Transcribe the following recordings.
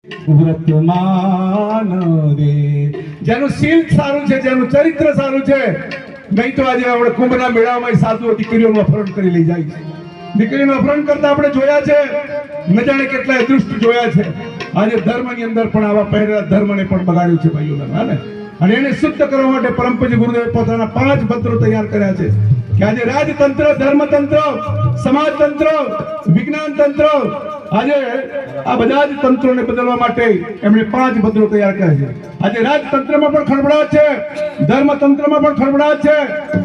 વર્તમાન રે જેનું શીલ સારું છે, જેનું ચરિત્ર સારું છે, નહીં તો આજે આપણે કુંભના મેળામાં સાધુ દીકરીઓનું અપહરણ કરી લઈ જાય છે. દીકરીનું અપહરણ કરતા આપણે જોયા છે, ન જાણે કેટલા દૃષ્ટ જોયા છે. આજે ધર્મની અંદર પણ આવા પહેરેલા ધર્મને પણ બગાડ્યું છે ભાઈઓને, ને અને એને શુદ્ધ કરવા માટે પરમ પૂજ્ય ગુરુદેવ પોતાના 5 મંત્રો તૈયાર કર્યા છે કે આજે રાજતંત્ર, ધર્મતંત્ર, સમાજતંત્ર, વિજ્ઞાન તંત્ર, આજે આ બધા જ તંત્રોને બદલવા માટે એમણે 5 મંત્રો તૈયાર કર્યા છે. આજે રાજતંત્રમાં પણ ખળભળાટ છે, ધર્મતંત્રમાં પણ ખળભળાટ છે,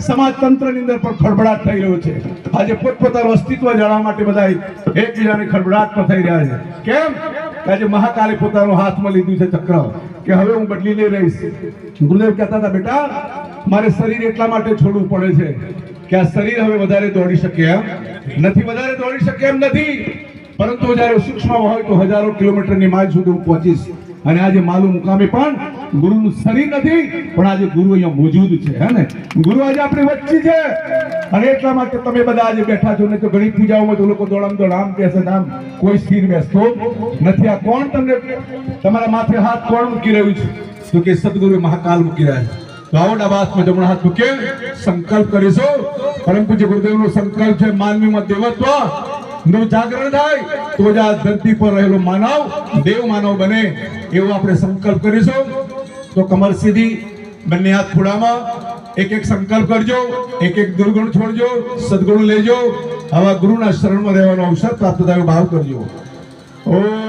સમાજતંત્રની અંદર પણ ખળભળાટ થઈ રહ્યો છે. આજે પોતપોતાનું અસ્તિત્વ જાણવા માટે બધા એકબીજાને ખળભળાટ થઈ રહ્યા છે. કેમ? આજે મહાકાલે પોતાનું હાથમાં લીધું છે ચક્ર કે હવે હું બદલી નહીં રહીશ. ગુરુદેવ કહેતા હતા, બેટા મારે શરીર એટલા માટે છોડવું પડે છે કે આ શરીર હવે વધારે દોડી શકે એમ નથી, વધારે દોડી શકે એમ નથી, પરંતુ જ્યારે સૂક્ષ્મ હોય તો હજારો કિલોમીટરની માઇલ સુધી હું પહોંચીશ. અને આજે માલું મુકામે પણ ગુરુનું શરીર નથી, પણ આજે ગુરુ અહીંયા મોજૂદ છે, હે ને? ગુરુ આજે આપણી વચ્ચે છે. અને એટલા માટે તમે બધા આજે બેઠા છો. ને તો ઘણી પૂજાઓમાં તો લોકો દોડામ આમ બેસે, આમ કોઈ સ્થિર બેસતો નથી. આ કોણ તમને તમારા માથે હાથ કોણ મૂકી રહ્યું છે? તો કે સદગુરુ મહાકાલ મૂકી રહ્યા છે. તો આવો ડાબા હાથમાં જમણા હાથ મૂકે સંકલ્પ કરીશું. પરમ પૂજ્ય ગુરુદેવનો સંકલ્પ છે માનવીમાં દેવત્વ નું જાગરણ થાય તો જ આ ધરતી પર રહેલો માનવ દેવ માનવ બને, એવો આપણે સંકલ્પ કરીશું. તો કમર સીધી, બંને હાથ ખોડામાં, એક એક સંકલ્પ કરજો, એક એક દુર્ગુણ છોડજો, સદગુણ લેજો. આવા ગુરુના શરણમાં રહેવાનો અવસર પ્રાપ્ત થાય ભાવ કરજો. ઓમ